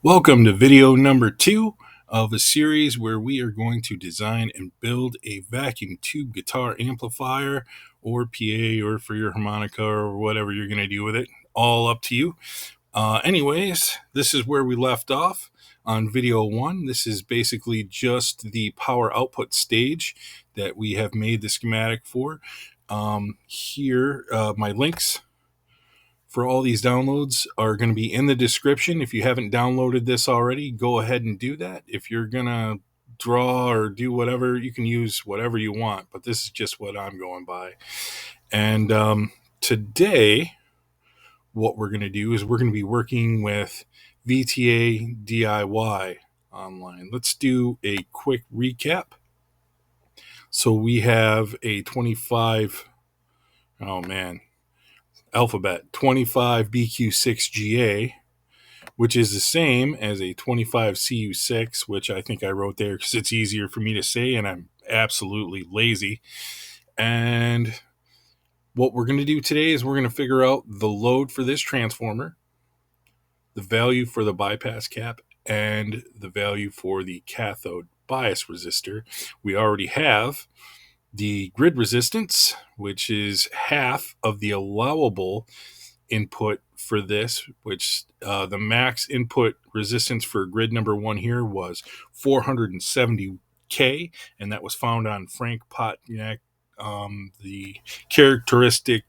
Welcome to video number 2 of a series where we are going to design and build a vacuum tube guitar amplifier or PA or for your harmonica or whatever you're going to do with it. All up to you. Anyways, this is where we left off on video 1. This is basically just the power output stage that we have made the schematic for. Here, my links for all these downloads are going to be in the description. If you haven't downloaded this already, go ahead and do that. If you're going to draw or do whatever, you can use whatever you want, but this is just what I'm going by. And today, what we're going to do is we're going to be working with VTA DIY online. Let's do a quick recap. So we have a 25, oh man, alphabet 25 BQ6GA, which is the same as a 25 CU6, which I think I wrote there because it's easier for me to say and I'm absolutely lazy. And what we're going to do today is we're going to figure out the load for this transformer, the value for the bypass cap, and the value for the cathode bias resistor. We already have the grid resistance, which is half of the allowable input for this, which the max input resistance for grid number 1 here was 470K, and that was found on Frank Potniak, the characteristic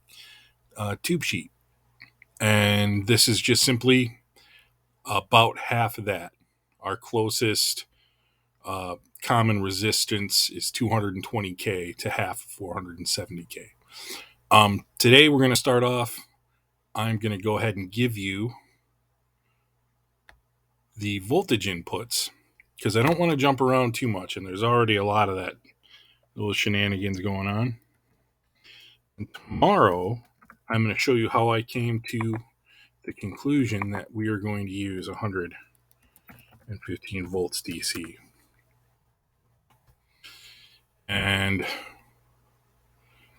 tube sheet. And this is just simply about half of that. Our closest common resistance is 220K to half of 470K. Today we're going to start off. I'm going to go ahead and give you the voltage inputs because I don't want to jump around too much, and there's already a lot of that little shenanigans going on. And tomorrow, I'm going to show you how I came to the conclusion that we are going to use 115 volts DC. And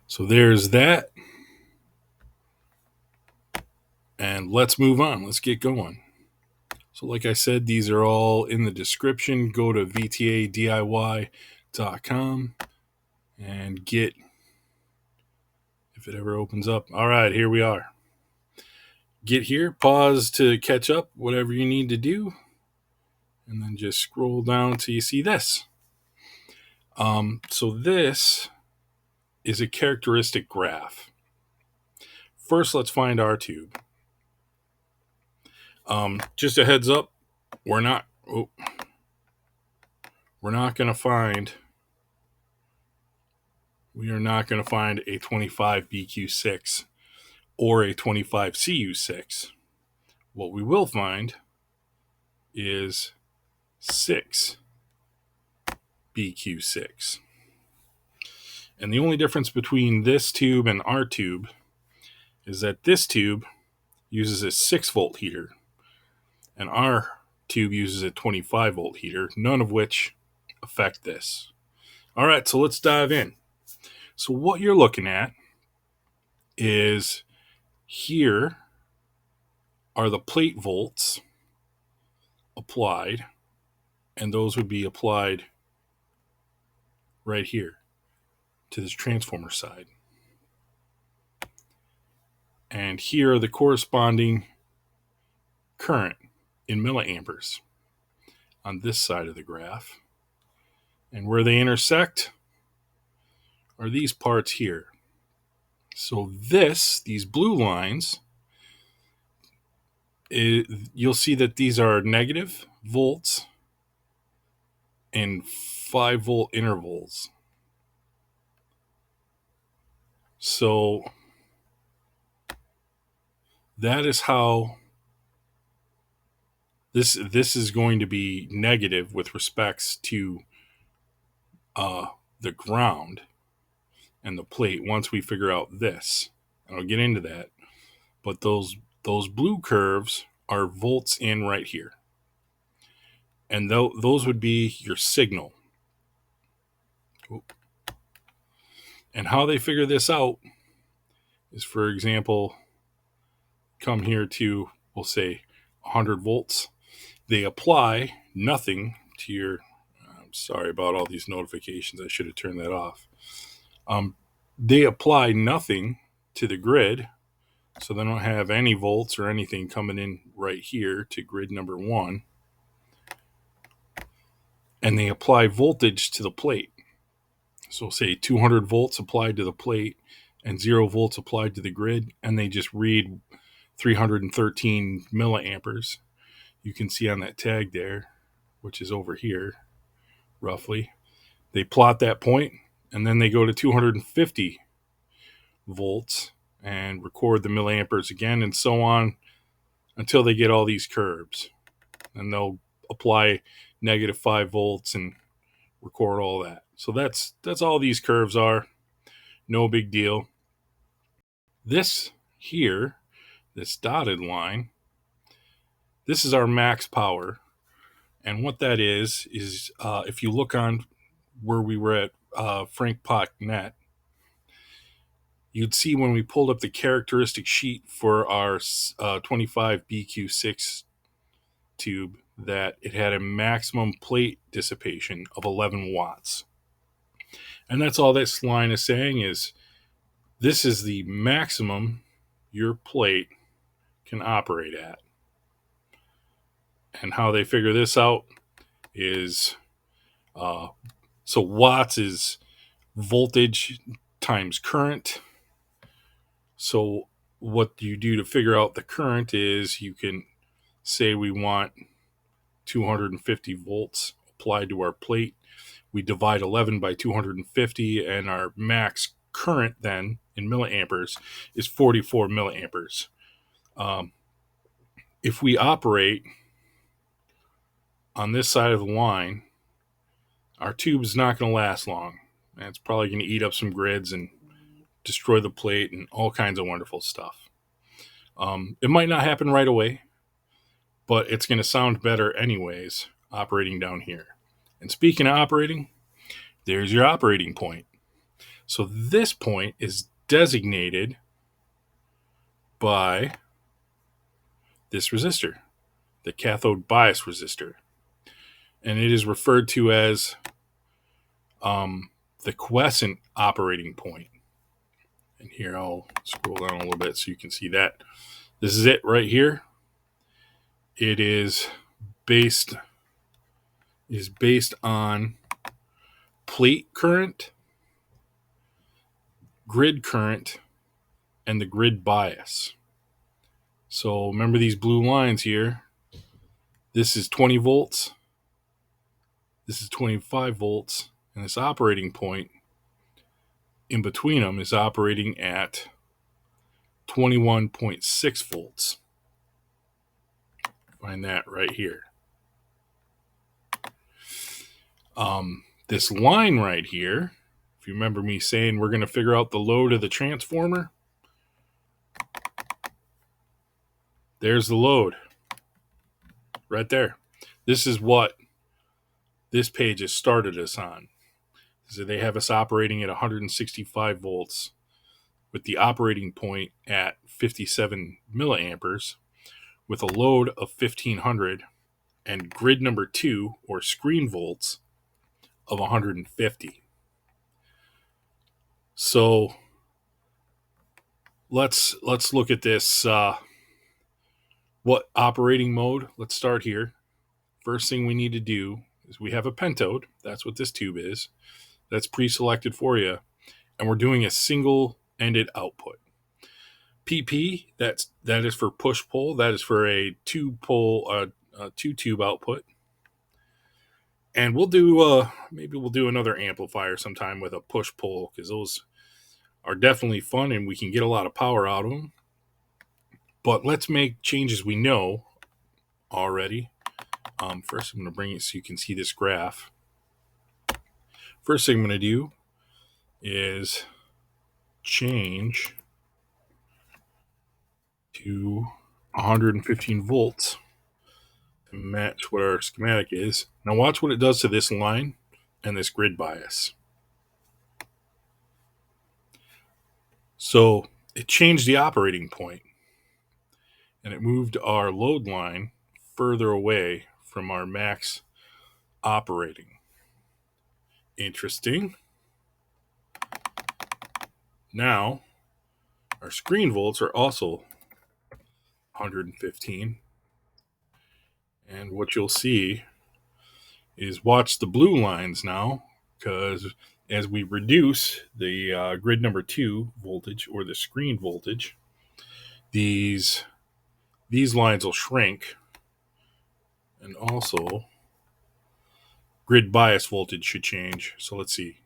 so there's that. And let's move on. Let's get going. So like I said, these are all in the description. Go to vtadiy.com and get, if it ever opens up. All right, here we are. Get here, pause to catch up, whatever you need to do, and then just scroll down till you see this. So this is a characteristic graph. First, let's find our tube. Just a heads up, we're not going to find, we are not going to find a 25 BQ6 or a 25 CU6. What we will find is 6 BQ6. And the only difference between this tube and our tube is that this tube uses a 6-volt heater and our tube uses a 25-volt heater, none of which affect this. All right, so let's dive in. So what you're looking at is here are the plate volts applied, and those would be applied right here to this transformer side. And here are the corresponding current in milliamperes on this side of the graph. And where they intersect are these parts here. So these blue lines, you'll see that these are negative volts and 5-volt intervals. So that is how this is going to be negative with respects to the ground and the plate once we figure out this. And I'll get into that. But those blue curves are volts in right here. And those would be your signal. And how they figure this out is, for example, come here to, we'll say, 100 volts. they apply nothing to your. I'm sorry about all these notifications. I should have turned that off. They apply nothing to the grid, so they don't have any volts or anything coming in right here to grid number 1. And they apply voltage to the plate. So say 200 volts applied to the plate and 0 volts applied to the grid, and they just read 313 milliamperes. You can see on that tag there, which is over here, roughly. They plot that point, and then they go to 250 volts and record the milliamperes again, and so on until they get all these curves. And they'll apply -5 volts and record all that. So that's all these curves are. No big deal. This here, this dotted line, this is our max power. And what that is if you look on where we were at frankpot.net, you'd see when we pulled up the characteristic sheet for our 25 BQ6 tube that it had a maximum plate dissipation of 11 watts. And that's all this line is saying is this is the maximum your plate can operate at. And how they figure this out is so watts is voltage times current. So what you do to figure out the current is you can say we want 250 volts applied to our plate. We divide 11 by 250, and our max current then in milliamperes is 44 milliamperes. If we operate on this side of the line, our tube is not going to last long. And it's probably going to eat up some grids and destroy the plate and all kinds of wonderful stuff. It might not happen right away, but it's going to sound better anyways operating down here. And speaking of operating, there's your operating point. So this point is designated by this resistor, the cathode bias resistor. And it is referred to as the quiescent operating point. And here I'll scroll down a little bit so you can see that. This is it right here. It is based on plate current, grid current, and the grid bias. So remember these blue lines here. This is 20 volts. This is 25 volts. And this operating point in between them is operating at 21.6 volts. Find that right here. This line right here, if you remember me saying we're going to figure out the load of the transformer, there's the load right there. This is what this page has started us on. So they have us operating at 165 volts with the operating point at 57 milliamperes with a load of 1500 and grid number 2 or screen volts of 150. So let's look at this. What operating mode? Let's start here. First thing we need to do is we have a pentode. That's what this tube is. That's pre-selected for you. And we're doing a single-ended output. PP, that is for push-pull. That is for a two-tube output. And we'll do maybe we'll do another amplifier sometime with a push-pull because those are definitely fun and we can get a lot of power out of them. But let's make changes we know already. First, I'm going to bring it so you can see this graph. First thing I'm going to do is change to 115 volts to match what our schematic is. Now watch what it does to this line and this grid bias. So it changed the operating point and it moved our load line further away from our max operating. Interesting. Now, our screen volts are also 115. And what you'll see is watch the blue lines now, because as we reduce the grid number 2 voltage or the screen voltage, these lines will shrink, and also grid bias voltage should change. So let's see.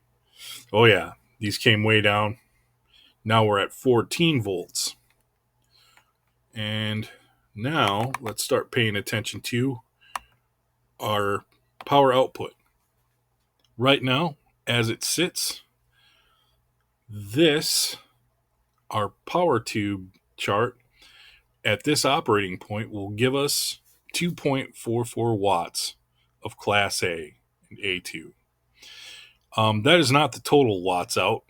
Oh yeah, these came way down. Now we're at 14 volts. And now let's start paying attention to our power output. Right now, as it sits, this, our power tube chart at this operating point will give us 2.44 watts of Class A and A2. That is not the total watts out.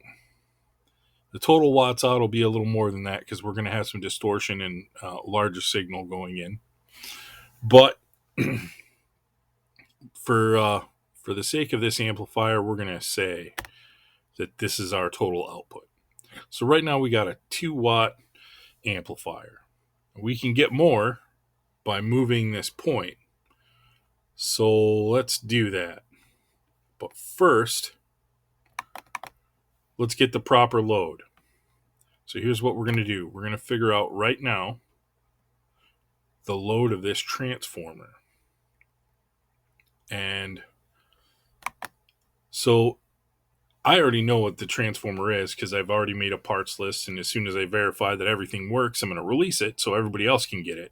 The total watts out will be a little more than that because we're going to have some distortion and larger signal going in. But for the sake of this amplifier, we're going to say that this is our total output. So right now we got a 2-watt amplifier. We can get more by moving this point. So let's do that. But first, let's get the proper load. So here's what we're going to do. We're going to figure out right now the load of this transformer. And so I already know what the transformer is because I've already made a parts list. And as soon as I verify that everything works, I'm going to release it so everybody else can get it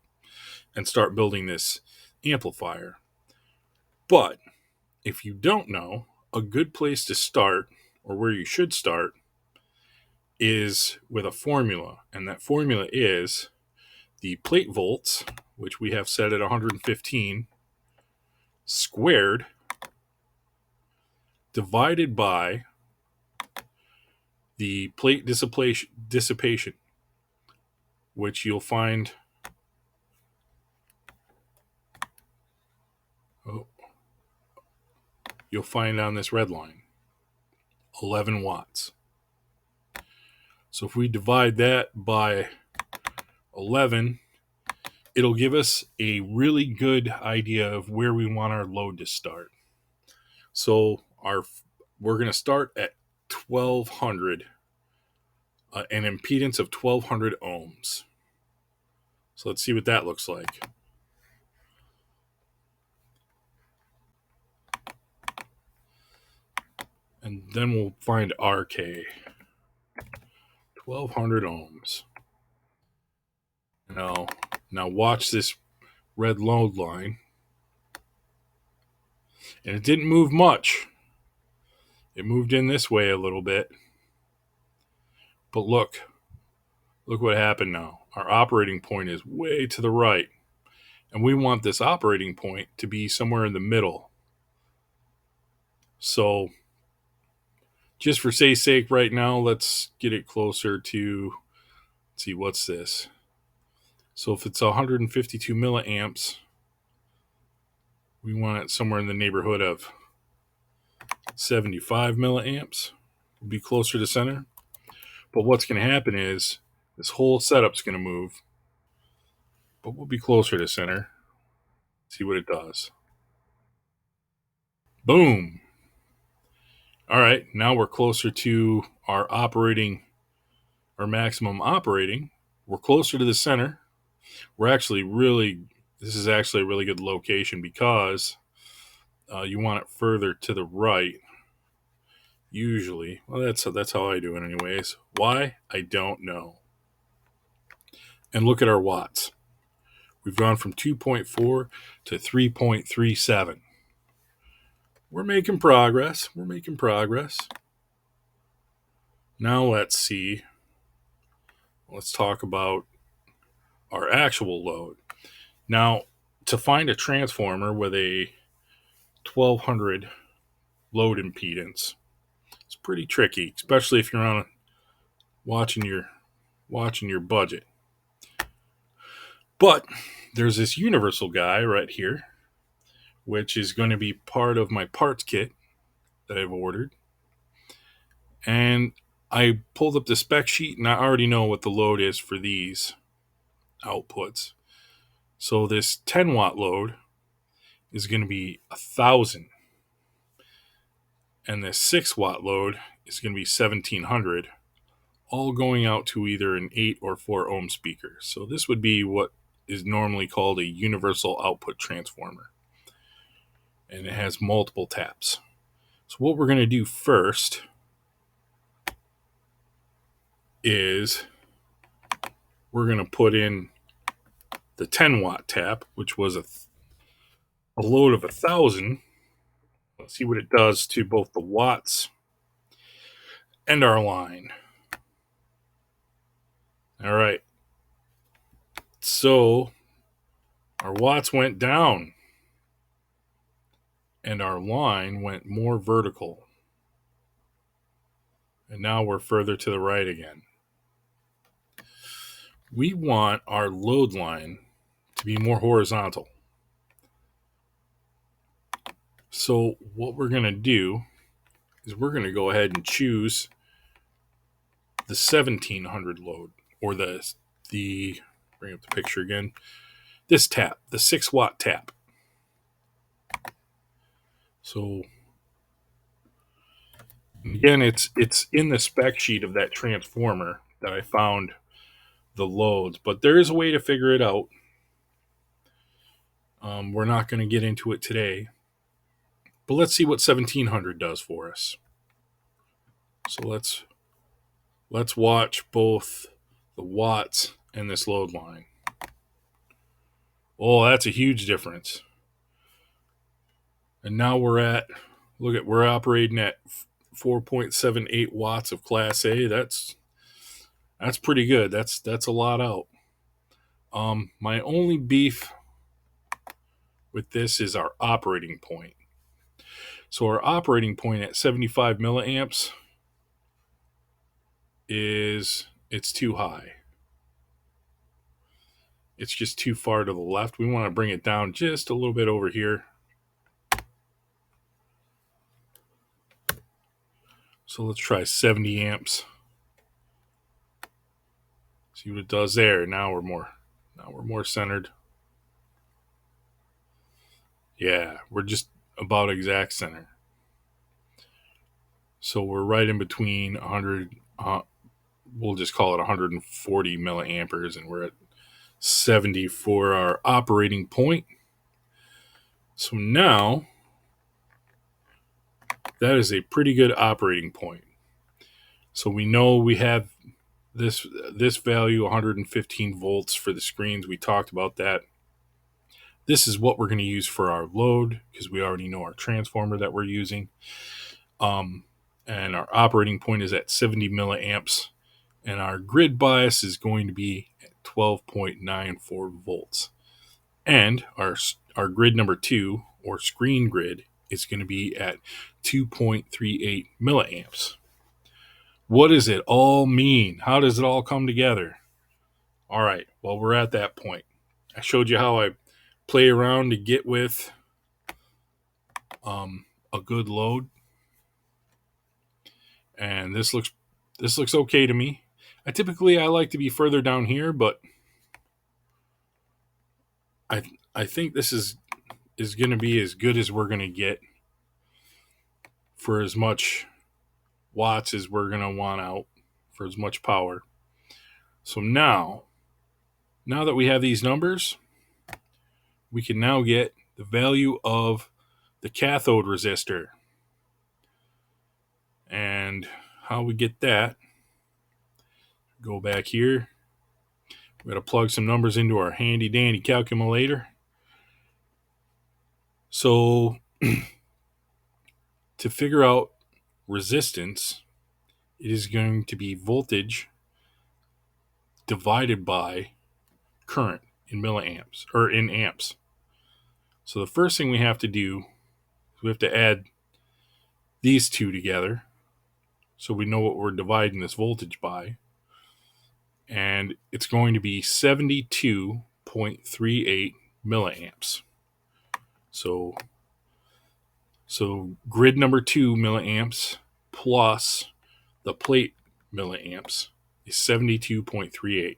and start building this amplifier. But if you don't know, a good place to start, or where you should start, is with a formula. And that formula is the plate volts, which we have set at 115, squared, divided by the plate dissipation, which you'll find on this red line, 11 watts. So if we divide that by 11, it'll give us a really good idea of where we want our load to start. So we're going to start at 1200, an impedance of 1200 ohms. So let's see what that looks like. And then we'll find RK. 1200 ohms. Now watch this red load line. And it didn't move much. It moved in this way a little bit. But look what happened now. Our operating point is way to the right. And we want this operating point to be somewhere in the middle. So just for say's sake right now, let's get it closer to, let's see, what's this? So if it's 152 milliamps, we want it somewhere in the neighborhood of 75 milliamps. We'll be closer to center. But what's going to happen is this whole setup's going to move. But we'll be closer to center. See what it does. Boom. All right, now we're closer to our maximum operating. We're closer to the center. This is actually a really good location because you want it further to the right. Usually. Well, that's how I do it anyways. Why? I don't know. And look at our watts. We've gone from 2.4 to 3.37. We're making progress. Now let's see. Let's talk about our actual load. Now, to find a transformer with a 1200 load impedance, it's pretty tricky, especially if you're watching your budget. But there's this universal guy right here which is going to be part of my parts kit that I've ordered. And I pulled up the spec sheet and I already know what the load is for these outputs. So this 10 watt load is going to be 1,000, and this 6 watt load is going to be 1,700, all going out to either an 8 or 4 ohm speaker. So this would be what is normally called a universal output transformer, and it has multiple taps. So what we're going to do first is we're going to put in the 10 watt tap, which was a load of 1,000. Let's see what it does to both the watts and our line. All right. So our watts went down and our line went more vertical. And now we're further to the right again. We want our load line to be more horizontal. So what we're going to do is we're going to go ahead and choose the 1,700 load, or the bring up the picture again, this tap, the 6 watt tap. So again, it's in the spec sheet of that transformer that I found the loads, but there is a way to figure it out. We're not going to get into it today, but let's see what 1,700 does for us. So let's watch both the watts and this load line. Oh, that's a huge difference. And now we're operating at 4.78 watts of Class A. That's pretty good. That's a lot out. My only beef with this is our operating point. So our operating point at 75 milliamps it's too high. It's just too far to the left. We want to bring it down just a little bit over here. So let's try 70 amps. See what it does there. Now we're more centered. Yeah, we're just about exact center. So we're right in between 100, we'll just call it 140 milliamperes, and we're at 70 for our operating point. So now that is a pretty good operating point. So we know we have this value, 115 volts for the screens. We talked about that. This is what we're going to use for our load because we already know our transformer that we're using. And our operating point is at 70 milliamps. And our grid bias is going to be at 12.94 volts. And our grid number 2, or screen grid, is going to be at 2.38 milliamps. What does it all mean? How does it all come together? All right, well, we're at that point. I showed you how I play around to get with a good load. And this looks okay to me. I like to be further down here, but I think this is going to be as good as we're going to get for as much watts as we're going to want out, for as much power. So now that we have these numbers, we can now get the value of the cathode resistor. And how we get that, go back here. We're going to plug some numbers into our handy dandy calculator. So to figure out resistance, it is going to be voltage divided by current in milliamps, or in amps. So the first thing we have to do is we have to add these two together so we know what we're dividing this voltage by. And it's going to be 72.38 milliamps. So So grid number 2 milliamps plus the plate milliamps is 72.38.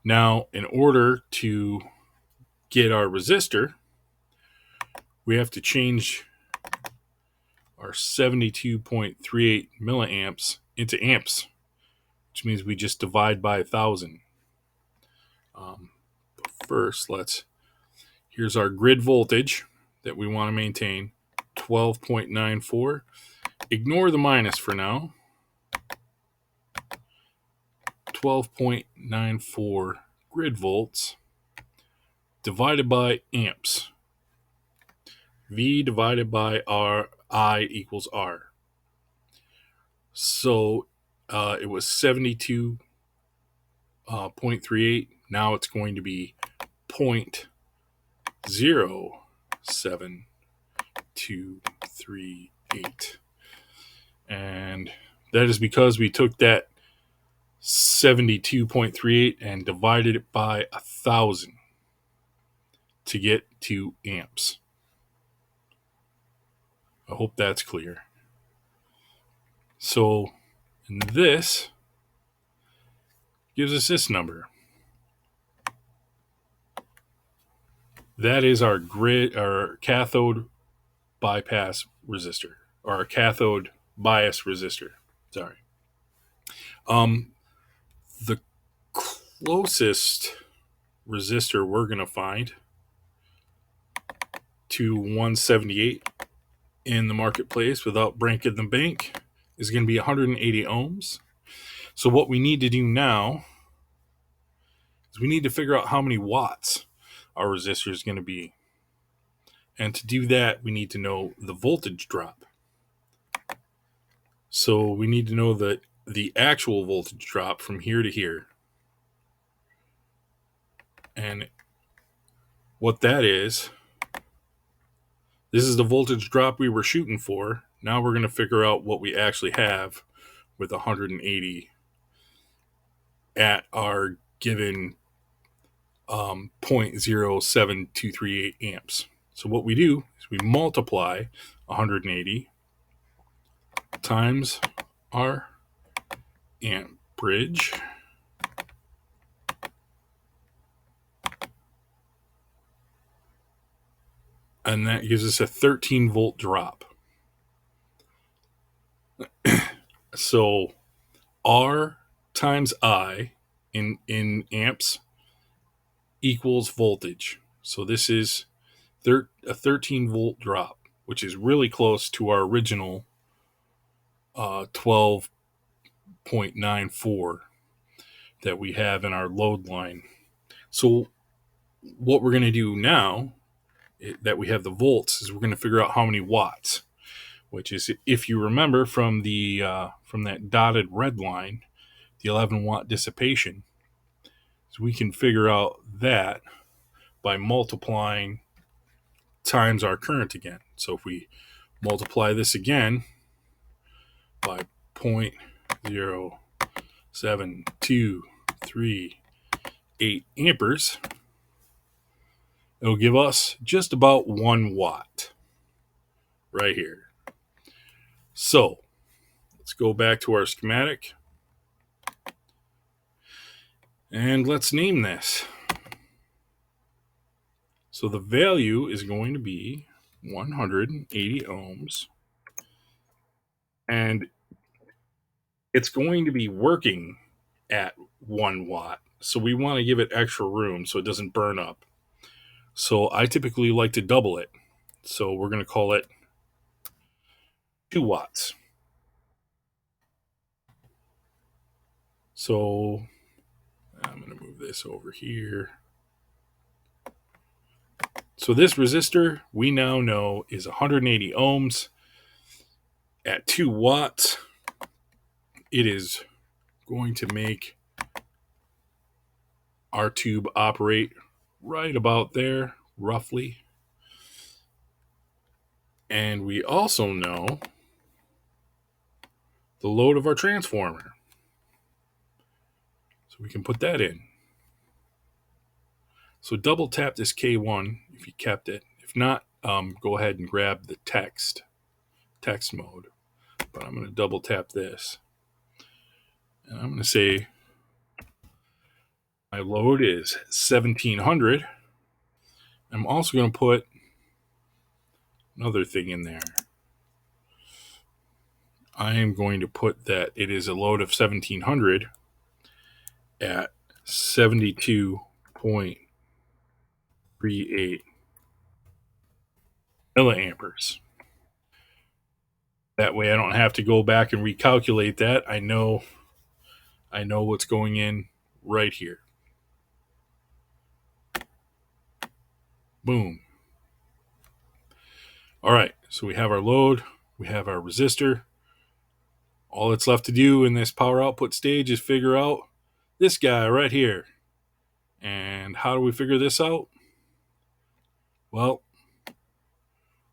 Now, in order to get our resistor, we have to change our 72.38 milliamps into amps, which means we just divide by 1,000. But first, here's our grid voltage that we want to maintain, 12.94. Ignore the minus for now. 12.94 grid volts divided by amps. V divided by R, I equals R. So it was 72.38. Now it's going to be 0.07238. And that is because we took that 72.38 and divided it by 1,000 to get to amps. I hope that's clear. So this gives us this number. That is our cathode bypass resistor, or our cathode bias resistor. Sorry. The closest resistor we're going to find to 178 in the marketplace without breaking the bank is going to be 180 ohms. So what we need to do now is we need to figure out how many watts our resistor is going to be. And to do that, we need to know the voltage drop. So we need to know the actual voltage drop from here to here. And what that is, this is the voltage drop we were shooting for. Now we're going to figure out what we actually have with 180 at our given 0.07238 amps. So what we do is we multiply 180 times our amperage, and that gives us a 13 volt drop. So R times I in amps equals voltage. So this is a 13 volt drop, which is really close to our original 12.94 that we have in our load line. So what we're going to do now that we have the volts is we're going to figure out how many watts, which is, if you remember from that dotted red line, the 11 watt dissipation. So we can figure out that by multiplying times our current again. So if we multiply this again by 0.07238 amperes, it'll give us just about 1 watt right here. So let's go back to our schematic and let's name this. So the value is going to be 180 ohms, and it's going to be working at 1 watt. So we want to give it extra room so it doesn't burn up. So I typically like to double it. So we're going to call it 2 watts. So I'm going to move this over here. So this resistor we now know is 180 ohms at 2 watts. It is going to make our tube operate right about there, roughly. And we also know the load of our transformer. So we can put that in. So double tap this K1 if you kept it. If not, go ahead and grab the text mode. But I'm going to double tap this. And I'm going to say my load is 1700. I'm also going to put another thing in there. I am going to put that it is a load of 1700 at 72.38 milliamperes. That way I don't have to go back and recalculate that. I know what's going in right here. Boom. All right, so we have our load, we have our resistor. All that's left to do in this power output stage is figure out this guy right here. And how do we figure this out? Well,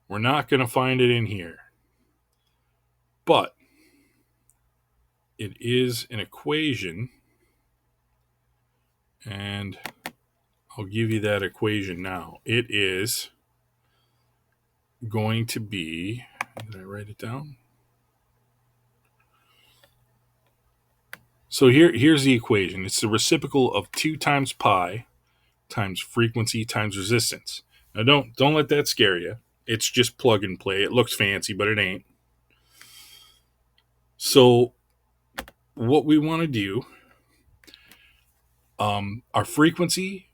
we're not going to find it in here. But it is an equation, and I'll give you that equation now. It is going to be, did I write it down? So here's the equation. It's the reciprocal of 2 times pi times frequency times resistance. Now don't let that scare you. It's just plug and play. It looks fancy, but it ain't. So what we want to do, our frequency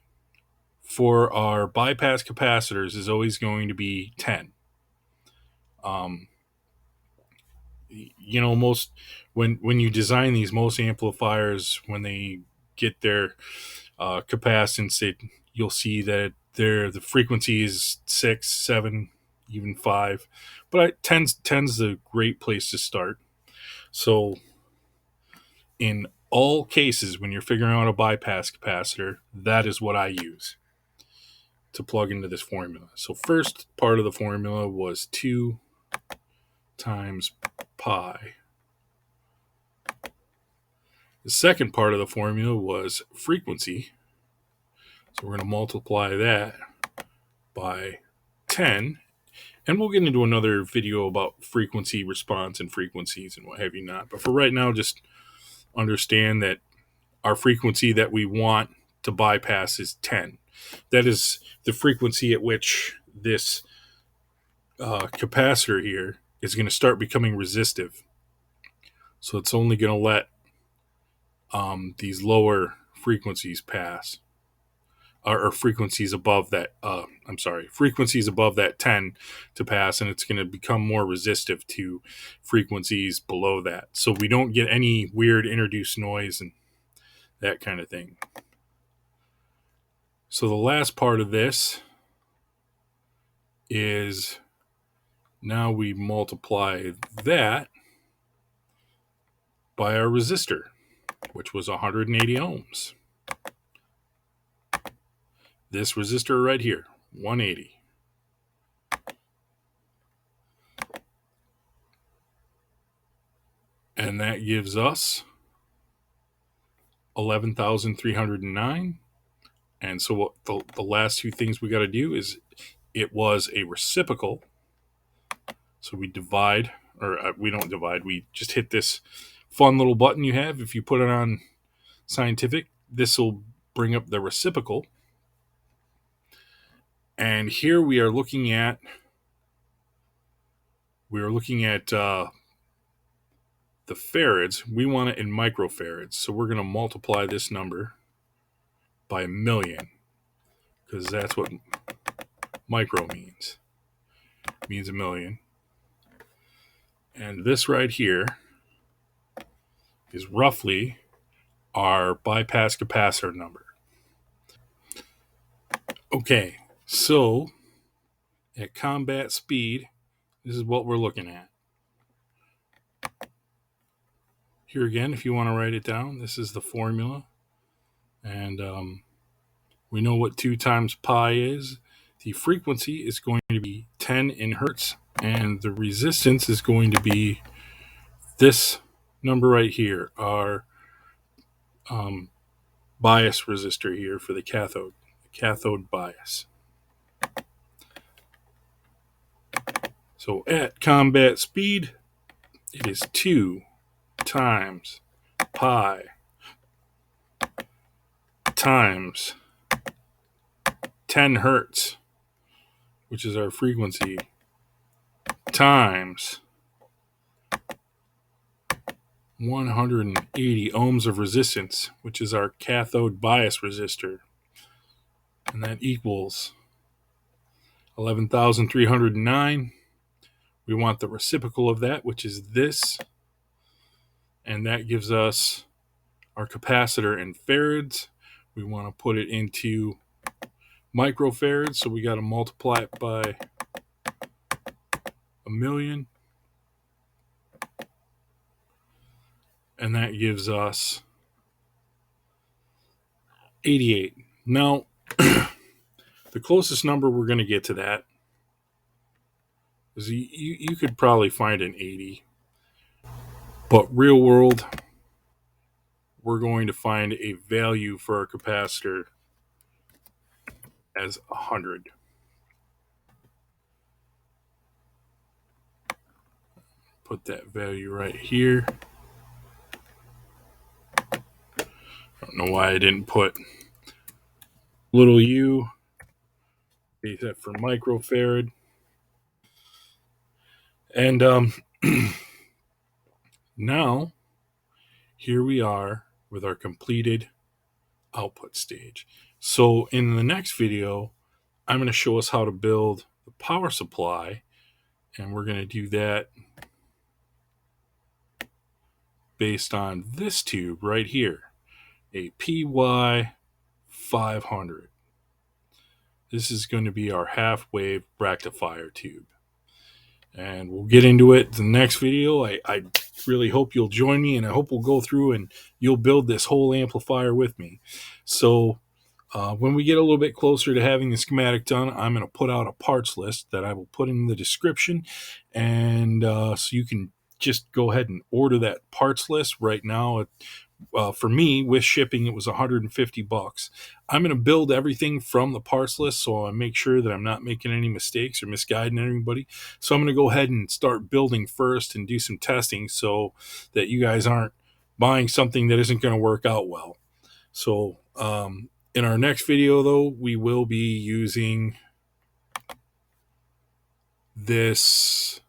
for our bypass capacitors is always going to be 10. Most when you design these, most amplifiers, when they get their capacitance, you'll see that the frequency is 6, 7, even 5. But 10's a great place to start. So in all cases, when you're figuring out a bypass capacitor, that is what I use to plug into this formula. So first part of the formula was 2 times pi. The second part of the formula was frequency. So we're going to multiply that by 10. And we'll get into another video about frequency response and frequencies and what have you not. But for right now, just understand that our frequency that we want to bypass is 10. That is the frequency at which this capacitor here is going to start becoming resistive. So it's only going to let these lower frequencies pass, or frequencies above that. Frequencies above that 10 to pass, and it's going to become more resistive to frequencies below that. So we don't get any weird introduced noise and that kind of thing. So the last part of this is now we multiply that by our resistor, which was 180 ohms. This resistor right here, 180. And that gives us 11,309. And so what the last two things we got to do is, it was a reciprocal. So we divide, or we don't divide, we just hit this fun little button you have. If you put it on scientific, this will bring up the reciprocal. And here we are looking at the farads. We want it in microfarads. So we're going to multiply this number by 1,000,000, because that's what micro means. It means 1,000,000. And this right here is roughly our bypass capacitor number. Okay, so at combat speed, this is what we're looking at. Here again, if you want to write it down, this is the formula. And we know what 2 times pi is. The frequency is going to be 10 in hertz, and the resistance is going to be this number right here, our bias resistor here for the cathode bias. So at combat speed, it is 2 times pi times 10 hertz, which is our frequency, times 180 ohms of resistance, which is our cathode bias resistor. And that equals 11,309. We want the reciprocal of that, which is this. And that gives us our capacitor in farads. We want to put it into microfarads, so we got to multiply it by 1,000,000. And that gives us 88. Now, the closest number we're going to get to that is you could probably find an 80. But real world, we're going to find a value for our capacitor as 100. Put that value right here. I don't know why I didn't put little u. Use that for microfarad. And now, here we are with our completed output stage. So in the next video, I'm going to show us how to build the power supply, and we're going to do that based on this tube right here, a PY500. This is going to be our half-wave rectifier tube. And we'll get into it in the next video. I really hope you'll join me, and I hope we'll go through and you'll build this whole amplifier with me. So when we get a little bit closer to having the schematic done, I'm going to put out a parts list that I will put in the description. And so you can just go ahead and order that parts list right now. For me, with shipping, it was $150. I'm going to build everything from the parts list, so I make sure that I'm not making any mistakes or misguiding anybody. So I'm going to go ahead and start building first and do some testing so that you guys aren't buying something that isn't going to work out well. So in our next video, though, we will be using this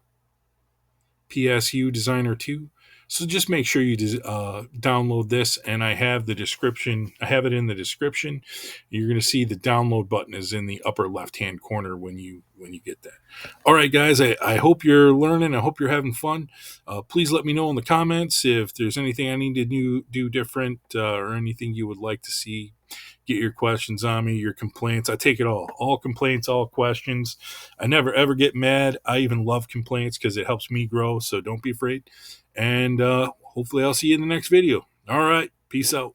PSU Designer 2. So just make sure you download this, and I have the description. I have it in the description. You're going to see the download button is in the upper left-hand corner when you get that. All right, guys, I hope you're learning. I hope you're having fun. Please let me know in the comments if there's anything I need to do different or anything you would like to see. Get your questions on me, your complaints. I take it all complaints, all questions. I never ever get mad. I even love complaints because it helps me grow. So don't be afraid. And hopefully I'll see you in the next video. All right. Peace out.